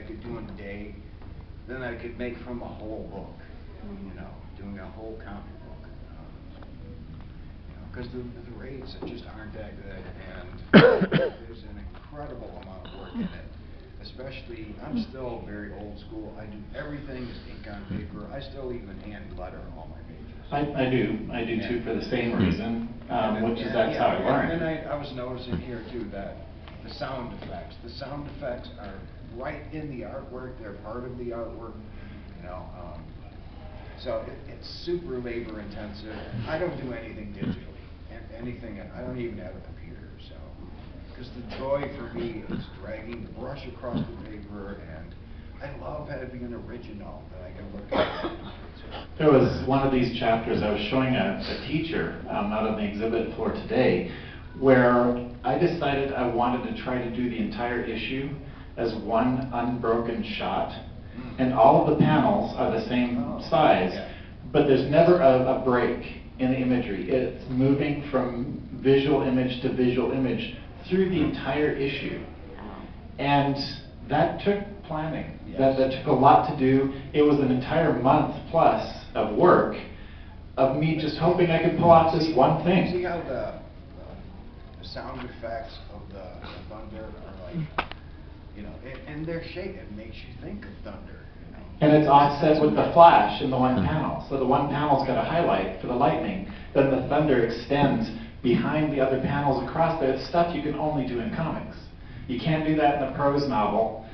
could do in a day than I could make from a whole book, you know, doing a whole comic book. Because the rates just aren't that good, and there's an incredible amount of work in it. Especially, I'm still very old school. I do everything is ink on paper. I still even hand letter all my pages. I do too, for the same reason, which is that's how I learned. And I was noticing here too that the sound effects are right in the artwork. They're part of the artwork, you know. So it's super labor intensive. I don't do anything digitally. Anything, I don't even have a computer, so. Because the joy for me is dragging the brush across the paper, and I love having an original that I can look at. There was one of these chapters I was showing a teacher out on the exhibit floor today, where I decided I wanted to try to do the entire issue as one unbroken shot, and all of the panels are the same size, but there's never a break in the imagery. It's moving from visual image to visual image through the entire issue. And that took planning. That took a lot to do. It was an entire month plus of work of me just hoping I could pull out this one thing. See how the sound effects of the thunder are like, you know, and their shape, it makes you think of thunder. And it's offset with the flash in the one panel. So the one panel's got a highlight for the lightning, then the thunder extends behind the other panels across there. It's stuff you can only do in comics. You can't do that in a prose novel.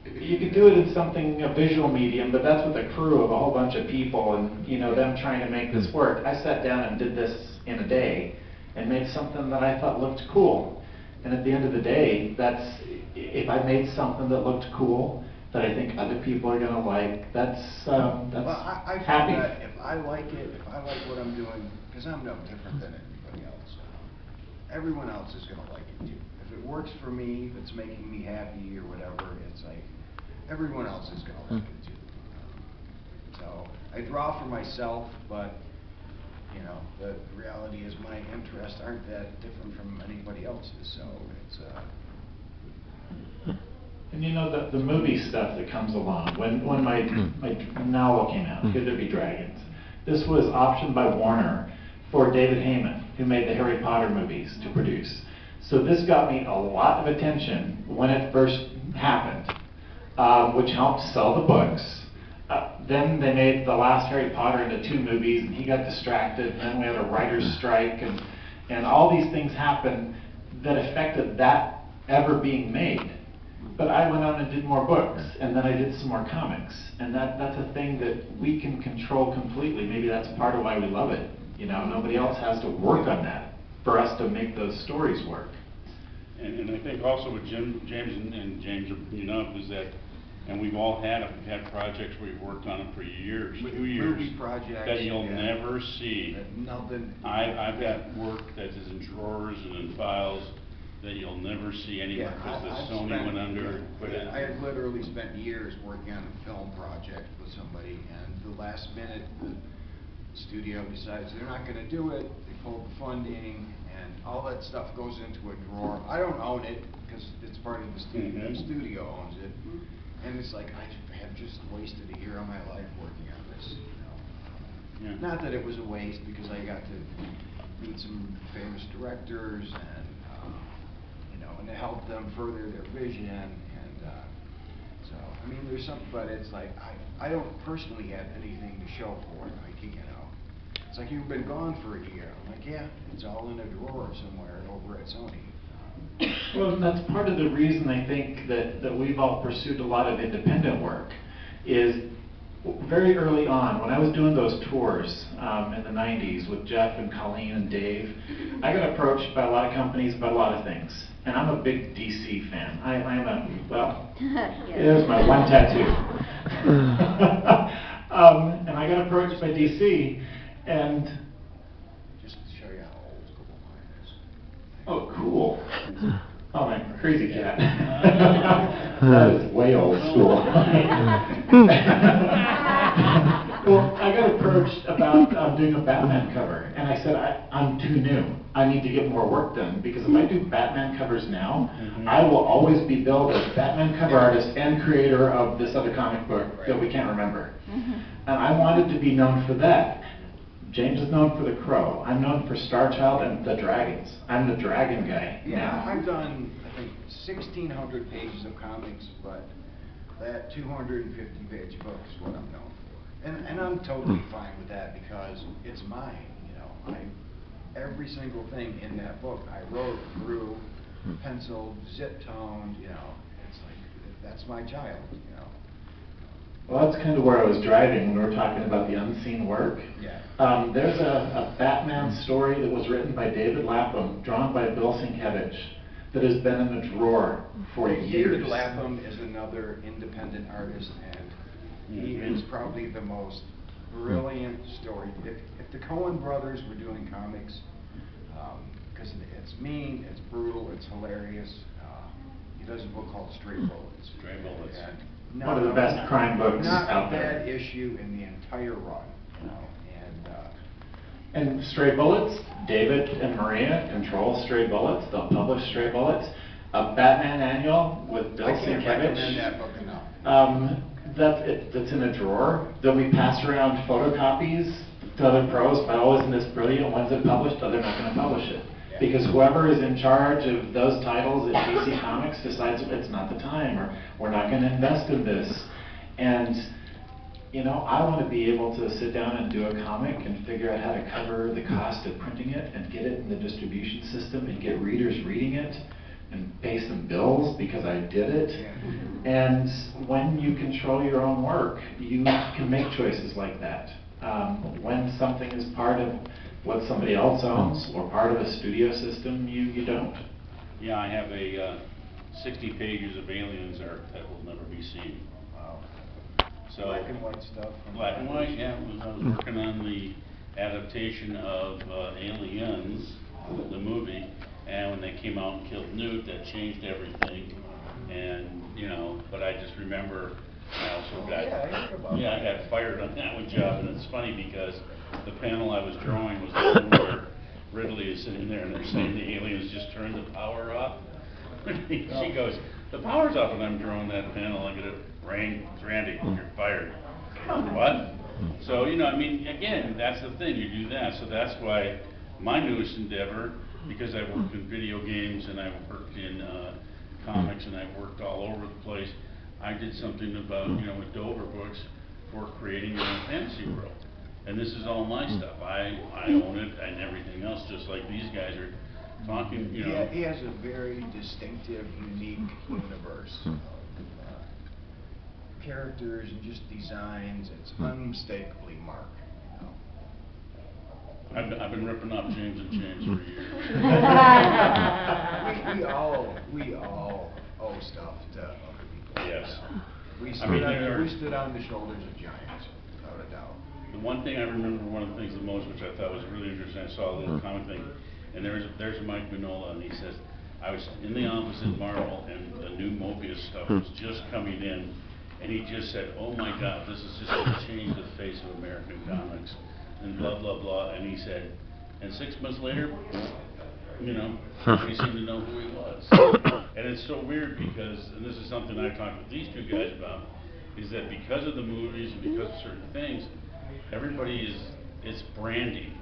You could do it in something, a visual medium, but that's with a crew of a whole bunch of people and, you know, them trying to make this work. I sat down and did this in a day and made something that I thought looked cool. And at the end of the day, that's, if I made something that looked cool, that I think other people are going to like, that's well, I happy. That if I like it, if I like what I'm doing, because I'm no different than everybody else, everyone else is going to like it too. If it works for me, if it's making me happy or whatever, it's like, everyone else is going to like it too. So I draw for myself, but you know, the reality is my interests aren't that different from anybody else's, so it's And you know, the movie stuff that comes along, when my novel came out, Could There Be Dragons, this was optioned by Warner for David Heyman, who made the Harry Potter movies, to produce. So this got me a lot of attention when it first happened, which helped sell the books. Then they made the last Harry Potter into 2 movies, and he got distracted, and then we had a writer's strike, and all these things happened that affected that ever being made. But I went on and did more books, and then I did some more comics, and that's a thing that we can control completely. Maybe that's part of why we love it. You know, nobody else has to work on that for us to make those stories work. And I think also with James, you know, is that, and we've all had projects where we've worked on them for years, 2 years, movie projects that you'll never see. Nothing. I've got work that is in drawers and in files that you'll never see anywhere because the Sony went under. I had literally spent years working on a film project with somebody, and the last minute the studio decides they're not going to do it. They pulled the funding, and all that stuff goes into a drawer. I don't own it because it's part of the studio. The studio owns it, and it's like I have just wasted a year of my life working on this. You know? Not that it was a waste, because I got to meet some famous directors and. And to help them further their vision, and so I mean, there's something, but it's like I don't personally have anything to show for it. Like, you know, it's like you've been gone for a year. I'm like, yeah, it's all in a drawer somewhere over at Sony. Well, and that's part of the reason I think that we've all pursued a lot of independent work. Is very early on, when I was doing those tours in the 90s with Jeff and Colleen and Dave, I got approached by a lot of companies about a lot of things. And I'm a big DC fan. I am a, well, there's my one tattoo. And I got approached by DC, and just to show you how old school mine is. Oh, cool. Oh, my crazy cat. That is way old school. Well, I got approached about doing a Batman cover, and I said, I'm too new. I need to get more work done, because if I do Batman covers now, I will always be billed as Batman cover artist and creator of this other comic book that we can't remember. And I wanted to be known for that. James is known for the Crow. I'm known for Star Child and the Dragons. I'm the dragon guy Yeah, now. I've done, I think, 1,600 pages of comics, but that 250-page book is what I'm known for. And I'm totally fine with that, because it's mine, you know. Every single thing in that book I wrote, drew, penciled, zip-toned, you know. It's like, that's my child, you know. Well, that's kind of where I was driving when we were talking about the unseen work. Yeah. There's a Batman story that was written by David Lapham, drawn by Bill Sienkiewicz, that has been in the drawer for years. David Lapham is another independent artist, and he is probably the most brilliant story. If the Coen brothers were doing comics, because it's mean, it's brutal, it's hilarious. He does a book called Stray Bullets. Stray Bullets. And One of the best crime books not out a there. bad issue in the entire run, you know. And Stray Bullets, David and Maria control Stray Bullets. They'll publish Stray Bullets. A Batman annual with Bill I can't recommend Sienkiewicz. that book enough. That's in a drawer. They'll be passed around photocopies to other pros. Oh, isn't this brilliant? When's it published? Oh, they're not going to publish it. Yeah. Because whoever is in charge of those titles at DC Comics decides it's not the time, or we're not going to invest in this. And you know, I want to be able to sit down and do a comic and figure out how to cover the cost of printing it and get it in the distribution system and get readers reading it and pay some bills because I did it. And when you control your own work, you can make choices like that. When something is part of what somebody else owns or part of a studio system, you don't. Yeah, I have a 60 pages of Aliens art that will never be seen. Wow. So, Black and white stuff. Black and white, yeah. I was working on the adaptation of Aliens, the movie, and when they came out and killed Newt, that changed everything. And, you know, but I just remember I also got, I got fired on that one job, and it's funny because the panel I was drawing was the one where Ridley is sitting there and they're saying the aliens just turned the power off. She goes, the power's off, and I'm drawing that panel. I get it, Randy, you're fired. What? So, you know, I mean, again, that's the thing, you do that. So that's why my newest endeavor, because I've worked in video games and I've worked in comics and I've worked all over the place, I did something about, you know, with Dover Books for creating your own fantasy world. And this is all my stuff. I own it and everything else, just like these guys are talking, you know. Yeah, he has a very distinctive, unique universe of characters and just designs. It's unmistakably Mark, you know. I've been ripping off James and James for years. we all owe stuff to other people. Yes. We I mean, stood on the shoulders of giants, without a doubt. The one thing I remember, one of the things the most, which I thought was really interesting, I saw a little comic thing, and there's Mike Mignola, and he says, I was in the office at Marvel, and the new Mobius stuff was just coming in, and he just said, oh my God, this is just going to change the face of American comics, and blah, blah, blah, and he said, and 6 months later, you know, we seemed to know who he was. And it's so weird because, and this is something I talked with these two guys about, is that because of the movies and because of certain things, everybody it's branding.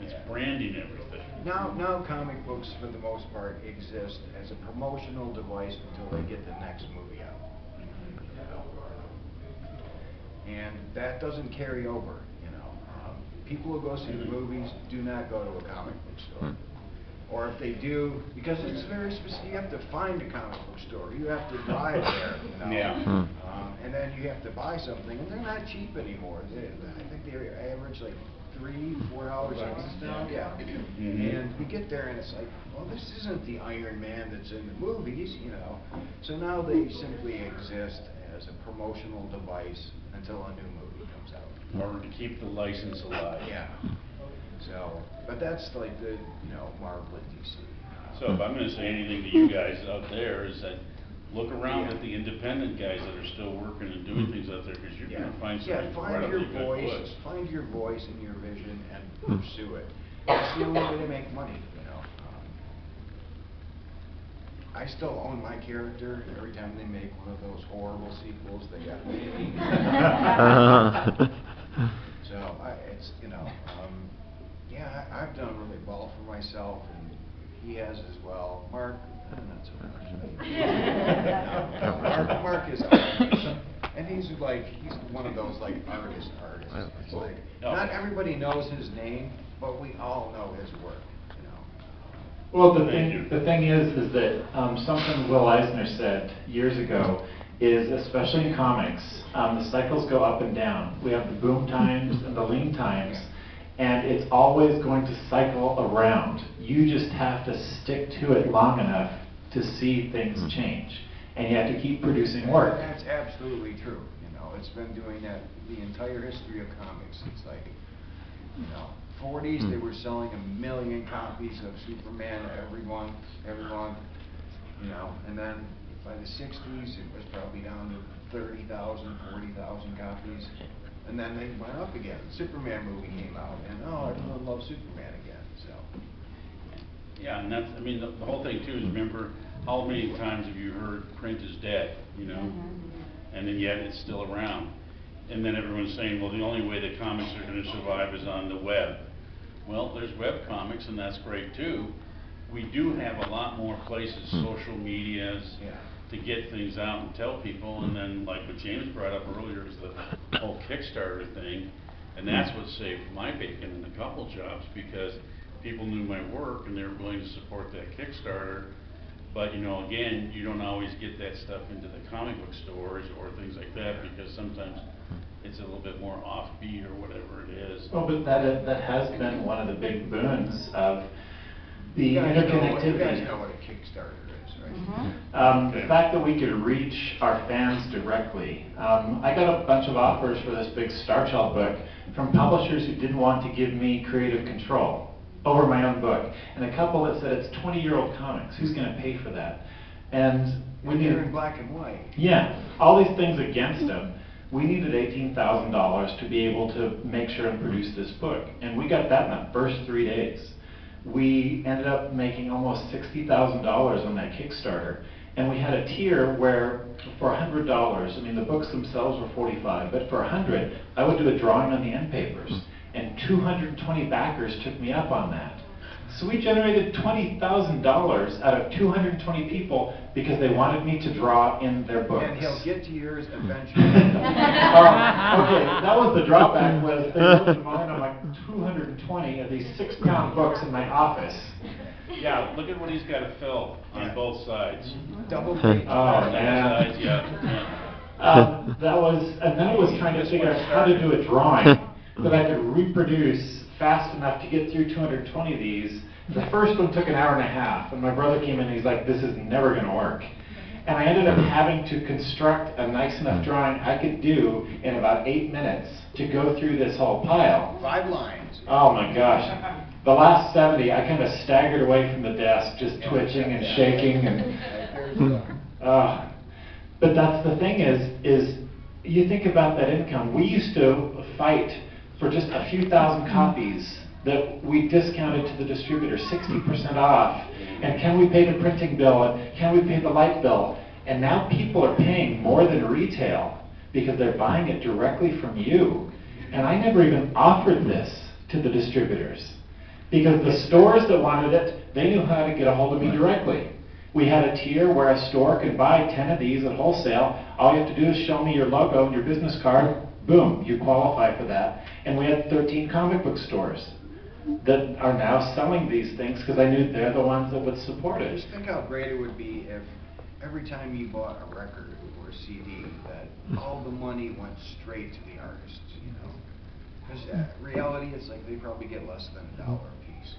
It's branding everything. Now comic books, for the most part, exist as a promotional device until they get the next movie out. And that doesn't carry over, you know. People who go see the movies do not go to a comic book store. Or if they do, because it's very specific, you have to find a comic book store. You have to drive there, you know. Yeah. And then you have to buy something, and they're not cheap anymore. I think they average like $3-4 a pound. Yeah. And you get there, and it's like, well, this isn't the Iron Man that's in the movies, you know. So now they simply exist as a promotional device until a new movie comes out. In order to keep the license alive. Yeah. So, but that's like the, you know, Marvel and DC. So if I'm going to say anything to you guys out there is that look around at the independent guys that are still working and doing things out there, because you're gonna find some Yeah, find your incredibly good voice, books. find your voice and your vision and pursue it. That's the only way to make money, you know. I still own my character, and every time they make one of those horrible sequels, they got me. So, it's, you know, yeah, I've done really well for myself, and he has as well. Mark, not so much. No, Mark is artist, and he's one of those like artists. It's like, not everybody knows his name, but we all know his work, you know. Well, the thing is that something Will Eisner said years ago is, especially in comics, the cycles go up and down. We have the boom times and the lean times, and it's always going to cycle around. You just have to stick to it long enough to see things change, and you have to keep producing work. That's absolutely true. You know, it's been doing that the entire history of comics. It's like, you know, 40s they were selling 1 million copies of Superman every month, you know, and then by the 60s it was probably down to 30,000, 40,000 copies, and then they went up again. The Superman movie came out, and everyone loves Superman again. So. Yeah, and that's, I mean, the whole thing too is, remember, how many times have you heard print is dead, you know? And then yet it's still around. And then everyone's saying, well, the only way that comics are going to survive is on the web. Well, there's web comics, and that's great too. We do have a lot more places, social medias, to get things out and tell people. And then, like what James brought up earlier, is the whole Kickstarter thing. And that's what saved my bacon in a couple jobs, because people knew my work and they were willing to support that Kickstarter. But, you know, again, you don't always get that stuff into the comic book stores or things like that, because sometimes it's a little bit more offbeat or whatever it is. Well, but that has been one of the big boons of the interconnectivity. You guys know what a Kickstarter is, right? The fact that we could reach our fans directly. I got a bunch of offers for this big Star Child book from publishers who didn't want to give me creative control over my own book, and a couple that said it's 20-year-old comics. Who's going to pay for that? And we They're in black and white. Yeah, all these things against them. We needed $18,000 to be able to make sure and produce this book, and we got that in the first 3 days. We ended up making almost $60,000 on that Kickstarter, and we had a tier where for $100, I mean the books themselves were $45, but for $100, I would do a drawing on the end papers, and 220 backers took me up on that. So we generated $20,000 out of 220 people because they wanted me to draw in their books. And he'll get to yours eventually. Okay, that was the drawback, was they looked at mine, I'm like 220 of these 6-pound books in my office. Yeah, look at what he's got to fill on both sides. Double page. Oh, man. Sides, yeah. That was, and then I was trying to figure out how to do a drawing that I could reproduce fast enough to get through 220 of these. The first one took an hour and a half, and my brother came in and he's like, this is never going to work. And I ended up having to construct a nice enough drawing I could do in about 8 minutes to go through this whole pile. 5 lines. Oh my gosh. The last 70, I kind of staggered away from the desk, just twitching and shaking. But that's the thing is you think about that income. We used to fight for just a few thousand copies that we discounted to the distributor, 60% off. And can we pay the printing bill? And can we pay the light bill? And now people are paying more than retail because they're buying it directly from you. And I never even offered this to the distributors because the stores that wanted it, they knew how to get a hold of me directly. We had a tier where a store could buy 10 of these at wholesale. All you have to do is show me your logo and your business card. Boom, you qualify for that. And we had 13 comic book stores that are now selling these things because I knew they're the ones that would support it. Just think how great it would be if every time you bought a record or a CD, that all the money went straight to the artists, you know? Because reality, it's like they probably get less than $1 a piece,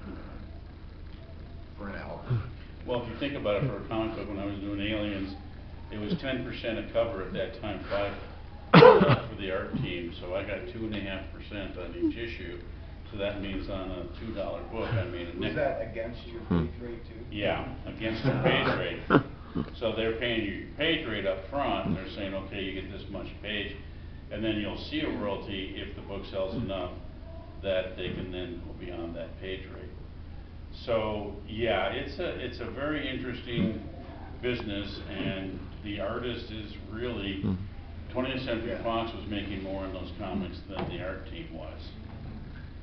you know, for an album. Well, if you think about it, for a comic book, when I was doing Aliens, it was 10% a cover at that time, 5 for the art team, so I got 2.5% on each issue. So that means on a $2 book, I made a nickel. Was that against your page rate too? Yeah, against the page rate. So they're paying you your page rate up front, and they're saying, okay, you get this much page, and then you'll see a royalty if the book sells enough that they can then go beyond that page rate. So, yeah, it's a very interesting business, and the artist is really, 20th Century Fox was making more in those comics than the art team was.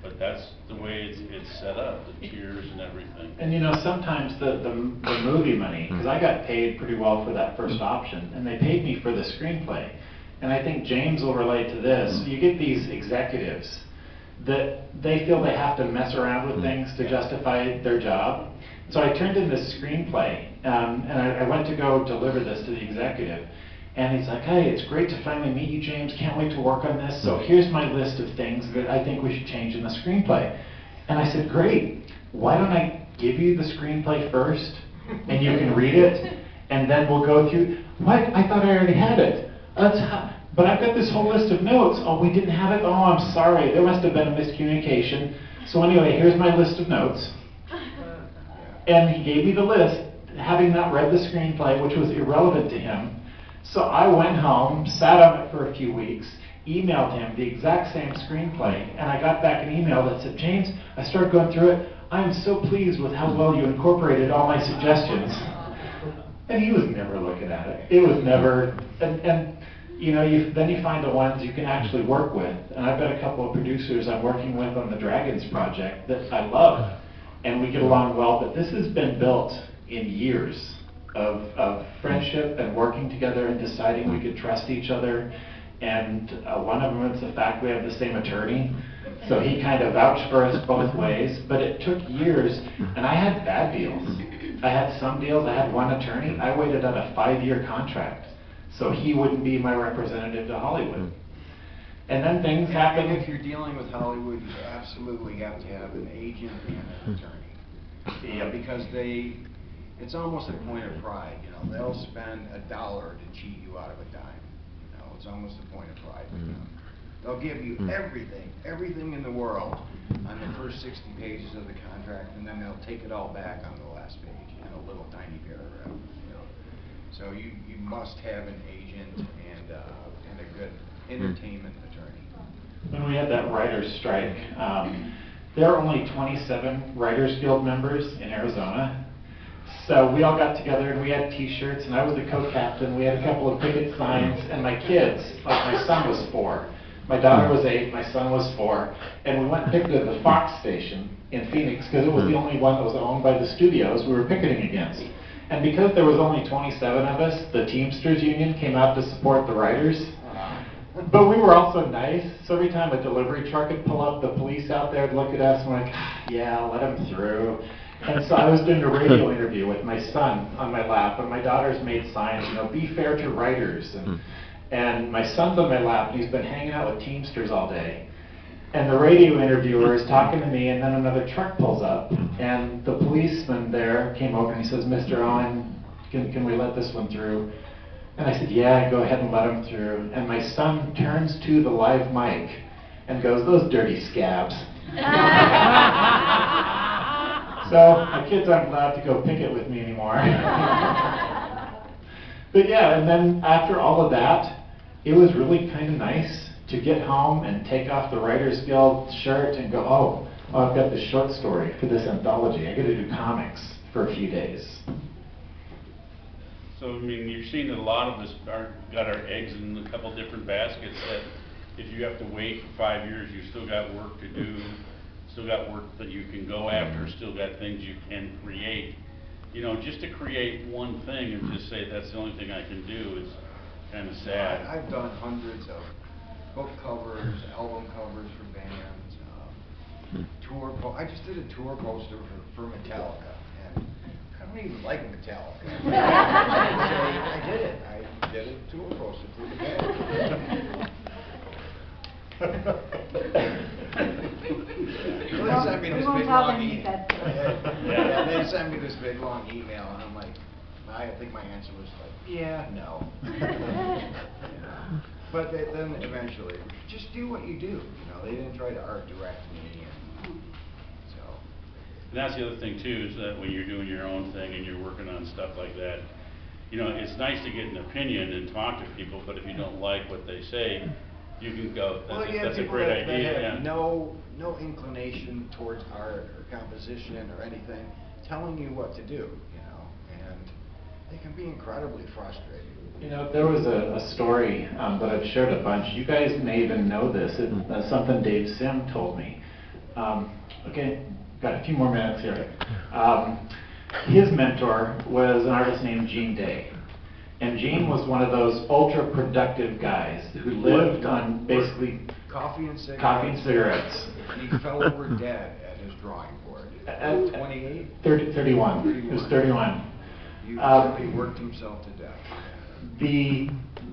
But that's the way it's set up, the tiers and everything. And you know, sometimes the movie money, because I got paid pretty well for that first option, and they paid me for the screenplay. And I think James will relate to this. You get these executives that they feel they have to mess around with things to justify their job. So I turned in this screenplay, and I went to go deliver this to the executive. And he's like, hey, it's great to finally meet you, James. Can't wait to work on this. So here's my list of things that I think we should change in the screenplay. And I said, great. Why don't I give you the screenplay first, and you can read it, and then we'll go through. What? I thought I already had it. But I've got this whole list of notes. Oh, we didn't have it? Oh, I'm sorry. There must have been a miscommunication. So anyway, here's my list of notes. And he gave me the list, having not read the screenplay, which was irrelevant to him. So I went home, sat on it for a few weeks, emailed him the exact same screenplay, and I got back an email that said, James, I started going through it. I am so pleased with how well you incorporated all my suggestions. And he was never looking at it. It was never, and you know, then you find the ones you can actually work with. And I've got a couple of producers I'm working with on the Dragons project that I love, and we get along well, but this has been built in years of friendship and working together and deciding we could trust each other. And one of them is the fact we have the same attorney. So he kind of vouched for us both ways, but it took years, and I had bad deals. I had some deals, I had one attorney, I waited on a 5-year contract, so he wouldn't be my representative to Hollywood. And then things happen. And if you're dealing with Hollywood, you absolutely have to have an agent and an attorney. Yep. Because it's almost a point of pride, you know, they'll spend $1 to cheat you out of a dime. You know, it's almost a point of pride with them. They'll give you everything in the world on the first 60 pages of the contract, and then they'll take it all back on the last page in a little tiny paragraph. You know. So you must have an agent and a good entertainment attorney. When we had that writer's strike, there are only 27 Writers Guild members in Arizona. So we all got together and we had t-shirts, and I was the co-captain. We had a couple of picket signs, and my kids, like my son was 4. My daughter was 8, my son was 4, and we went and picketed the Fox station in Phoenix because it was the only one that was owned by the studios we were picketing against. And because there was only 27 of us, the Teamsters Union came out to support the writers. But we were also nice, so every time a delivery truck would pull up, the police out there would look at us and we're like, yeah, let them through. And so I was doing a radio interview with my son on my lap, and my daughter's made signs, you know, be fair to writers. And my son's on my lap, and he's been hanging out with Teamsters all day. And the radio interviewer is talking to me, and then another truck pulls up, and the policeman there came over and he says, Mr. Owen, can we let this one through? And I said, yeah, go ahead and let him through. And my son turns to the live mic and goes, those dirty scabs. So my kids aren't allowed to go picket with me anymore. But yeah, and then after all of that, it was really kind of nice to get home and take off the Writers Guild shirt and go, oh, I've got this short story for this anthology. I got to do comics for a few days. So, I mean, you've seen that a lot of us got our eggs in a couple different baskets, that if you have to wait for 5 years, you still got work to do, still got work that you can go after, still got things you can create. You know, just to create one thing and just say that's the only thing I can do is kind of sad. I've done hundreds of book covers, album covers for bands, I just did a tour poster for Metallica, and I don't even like Metallica. I did it. I did a tour poster for the band. They sent me this big long email. Yeah, they sent me this big long email, and I'm like, I think my answer was like, yeah, no. Yeah. But then eventually, just do what you do. You know, they didn't try to art direct me, and so. And that's the other thing too, is that when you're doing your own thing and you're working on stuff like that, you know, it's nice to get an opinion and talk to people, but if you don't like what they say, you can go, Well, you have that's a people great that idea. have yeah. no inclination towards art or composition or anything, telling you what to do, you know, and they can be incredibly frustrating. You know, there was a story that I've shared a bunch. You guys may even know this. It's something Dave Sim told me. Okay, got a few more minutes here. His mentor was an artist named Gene Day. And Gene was one of those ultra productive guys who lived on basically coffee and cigarettes. Coffee and cigarettes. And he fell over dead at his drawing board. At 28? 31. He was 31. He worked himself to death. The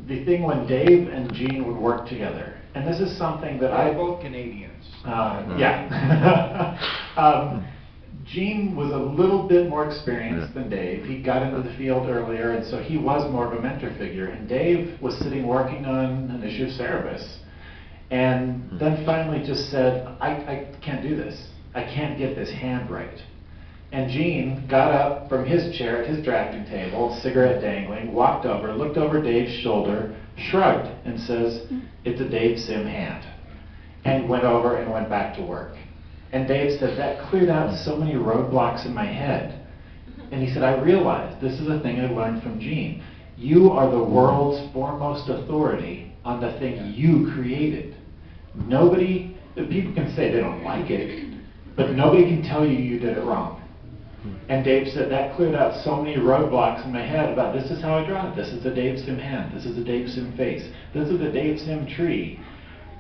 thing when Dave and Gene would work together, and this is something that They're both Canadians. Yeah. Gene was a little bit more experienced than Dave. He got into the field earlier, and so he was more of a mentor figure. And Dave was sitting working on an issue of Cerebus, and then finally just said, I can't do this. I can't get this hand right. And Gene got up from his chair at his drafting table, cigarette dangling, walked over, looked over Dave's shoulder, shrugged, and says, "It's a Dave Sim hand," and went over and went back to work. And Dave said, that cleared out so many roadblocks in my head. And he said, I realized this is a thing I learned from Gene. You are the world's foremost authority on the thing you created. Nobody, people can say they don't like it, but nobody can tell you you did it wrong. And Dave said, that cleared out so many roadblocks in my head about this is how I draw it. This is a Dave Sim hand. This is a Dave Sim face. This is a Dave Sim tree.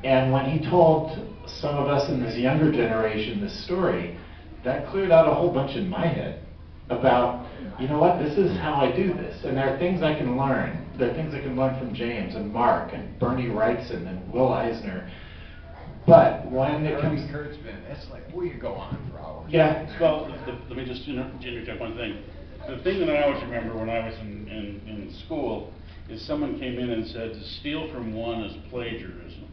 And when he told some of us in this younger generation this story, that cleared out a whole bunch in my head about, you know what, this is how I do this. And there are things I can learn. There are things I can learn from James and Mark and Bernie Wrightson and Will Eisner. But when it comes... Kurtzman, it's like, we could go on for hours. Yeah. Well, let me just interject one thing. The thing that I always remember when I was in school is someone came in and said, to steal from one is plagiarism.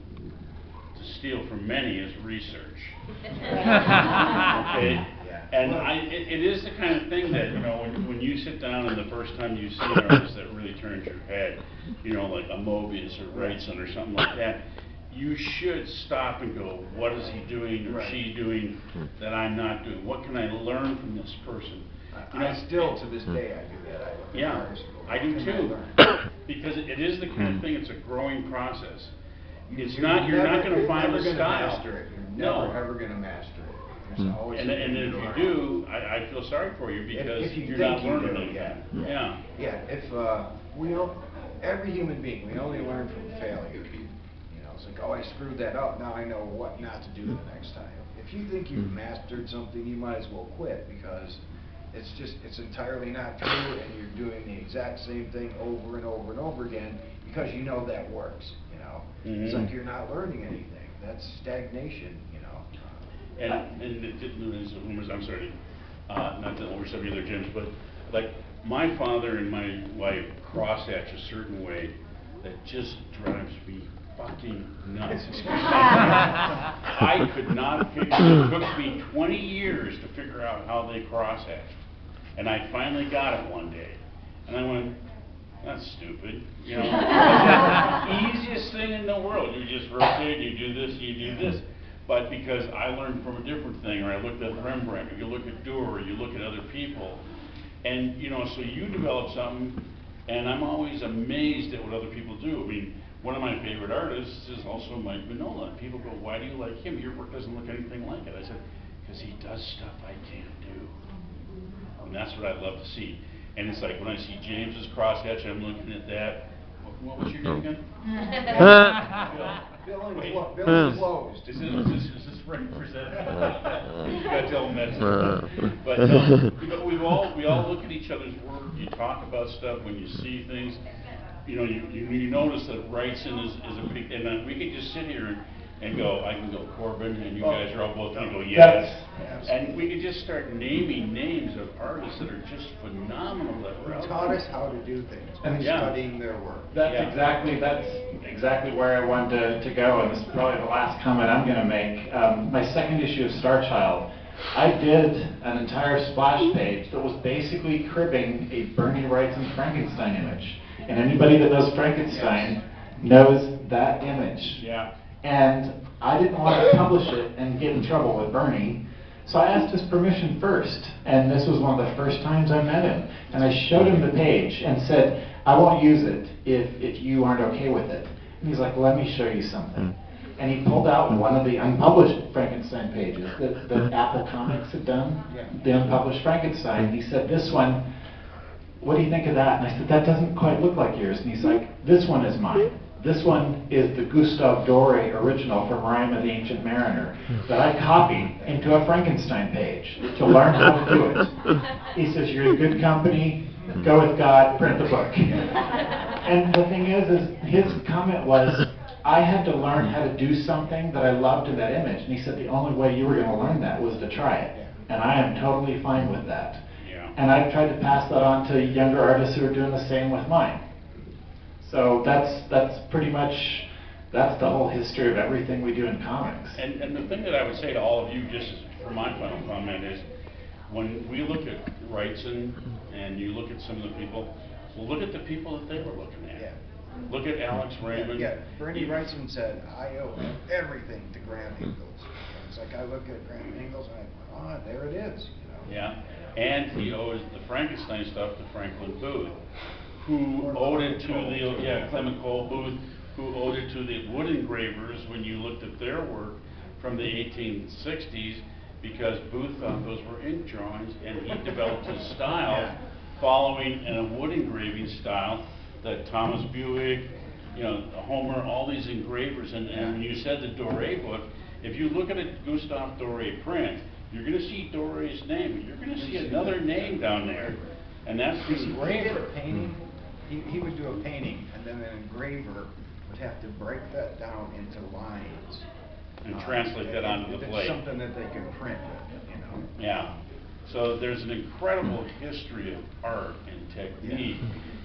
To steal from many is research. Okay? And it is the kind of thing that, you know, when you sit down and the first time you see an artist that really turns your head, you know, like a Mobius or Wrightson or something like that, you should stop and go, what is he doing or she doing that I'm not doing? What can I learn from this person? You know, I still, to this day, I do that. I look at yeah, artists and go, I do what can too. learn? Because it is the kind of thing, it's a growing process. It's You're not, you're not going to find never a gonna style. master it. You're No. never ever going to master it. There's always And something if to you learn. do, I feel sorry for you because If you you're think not you learning do, anything. yeah. Yeah. If we don't, every human being, we only learn from failure. You know, it's like, oh, I screwed that up, now I know what not to do the next time. If you think you've mastered something, you might as well quit, because it's entirely not true, and you're doing the exact same thing over and over and over again because you know that works, you know. It's like you're not learning anything. That's stagnation, you know. And I'm sorry, not to overstep either, James, but like my father and my wife cross-hatch a certain way that just drives me fucking nuts. I could not figure, it took me 20 years to figure out how they cross-hatched. And I finally got it one day. And I went, that's stupid. You know, the easiest thing in the world. You just rotate, you do this, you do this. But because I learned from a different thing, or I looked at Rembrandt, or you look at Dürer, or you look at other people, and you know, so you develop something, and I'm always amazed at what other people do. I mean, one of my favorite artists is also Mike Mignola. People go, why do you like him? Your work doesn't look anything like it. I said, because he does stuff I can't do. And that's what I love to see. And it's like when I see James's crosshatch, I'm looking at that. What was your name again? Bill closed. Is this right presented? You gotta tell him that. But we all look at each other's work. You talk about stuff when you see things. You know, you notice that Wrightson is a big, and we could just sit here and go, I can go Corbin, and you guys are all both going to go yes. And we could just start naming names of artists that are just phenomenal. That taught us how to do things by studying their work. That's exactly where I wanted to go, and this is probably the last comment I'm going to make. My second issue of Star Child, I did an entire splash page that was basically cribbing a Bernie Wrightson Frankenstein image. And anybody that knows Frankenstein knows that image. Yeah. And I didn't want to publish it and get in trouble with Bernie, so I asked his permission first. And this was one of the first times I met him. And I showed him the page and said, I won't use it if you aren't okay with it. And he's like, let me show you something. And he pulled out one of the unpublished Frankenstein pages that Apple Comics had done, the unpublished Frankenstein. And he said, this one, what do you think of that? And I said, that doesn't quite look like yours. And he's like, this one is mine. This one is the Gustave Doré original from Rime of the Ancient Mariner that I copied into a Frankenstein page to learn how to do it. He says, you're in good company, go with God, print the book. And the thing is his comment was, I had to learn how to do something that I loved in that image. And he said the only way you were going to learn that was to try it. And I am totally fine with that. Yeah. And I've tried to pass that on to younger artists who are doing the same with mine. So that's pretty much, that's the whole history of everything we do in comics. And the thing that I would say to all of you, just for my final comment, is when we look at Wrightson and you look at some of the people, well, look at the people that they were looking at. Yeah. Look at Alex Raymond. Yeah, Bernie Wrightson said, I owe everything to Graham Ingalls. It's like I look at Graham Ingalls and I went, there it is. You know? Yeah, and he owes the Frankenstein stuff to Franklin Booth, who owed it to the, Clement Cole Booth, who owed it to the wood engravers when you looked at their work from the 1860s, because Booth thought those were ink drawings, and he developed his style following in a wood engraving style that Thomas Buick, Homer, all these engravers, and when you said the Doré book, if you look at a Gustave Doré print, you're going to see Doré's name, you're going to see another name down there, and that's the engraver. Painting, he would do a painting, and then an engraver would have to break that down into lines. And translate that onto the plate. It's something that they can print with, Yeah. So there's an incredible history of art and technique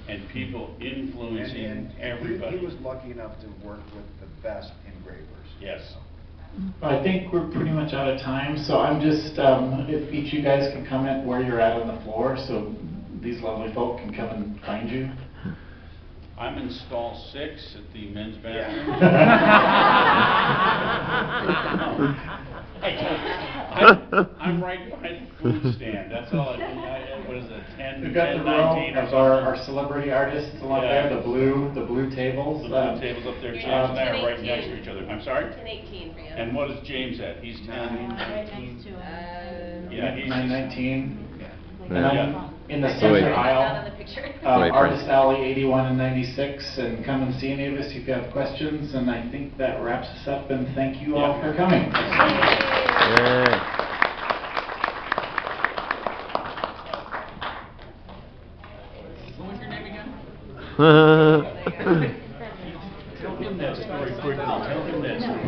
and people influencing And everybody. he was lucky enough to work with the best engravers. Yes. I think we're pretty much out of time, so I'm just, if each of you guys can comment where you're at on the floor, so these lovely folk can come and find you. I'm in stall 6 at the men's bathroom. I'm right behind the food stand. That's all. What is it? 10, We've got 10, the 19 row or of something. our celebrity artists along there, the blue tables. The blue tables up there. James and I are right next to each other. I'm sorry? 10-18 for you. And what is James at? He's 10. Right next to him. Yeah, he's 919. Yeah. And I'm in the center Wait. Not on the aisle, picture. Artist Alley 81 and 96, and come and see any of us if you have questions, and I think that wraps us up, and thank you all for coming. What was your name again? Yeah. Tell him that story quickly. Tell him that story.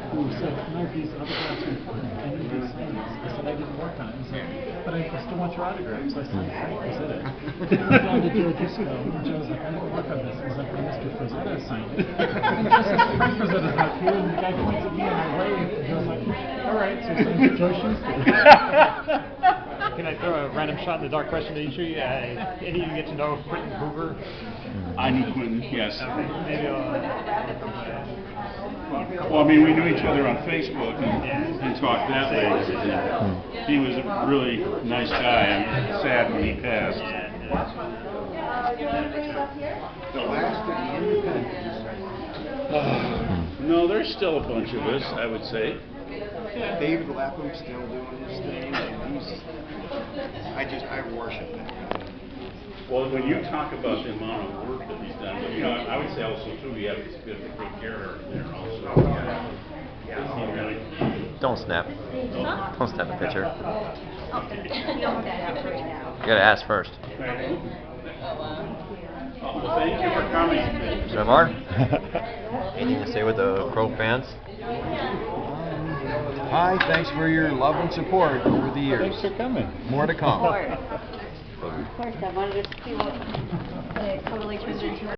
Who said, no, these other guys are important. I need these things. I said, I didn't work on it. He said, but I still want your autograph. So I said, Frank, I said it. I down to Joe Disco, and Joe was like, I didn't work on this. I was like, well, Mr. Frazetta signed it. And Joe says, Frank Frazetta's not here, and the guy points at me and I wave. And Joe's like, all right, so he signs it Joe Schuster. Can I throw a random shot in the dark question to each of you? Any of you get to know Quentin Hoover? I knew Quentin, yes. Maybe Well, I mean, we knew each other on Facebook and talked that way. He was a really nice guy. I'm sad when he passed. The last of the independents. No, there's still a bunch of us, I would say. David Lapham's still doing his thing, and I worship that guy. Well, when you talk about the amount of work that he's done, I would say also too, he has a bit of a good character there also. Don't snap. Don't snap a picture. You don't want that out right now. You gotta ask first. Well, thank you for coming. Mr. Mark, anything to say with the Crow fans? Hi, thanks for your love and support over the years. Thanks for coming. More to come. Of course, I wanted to see what it totally turned into.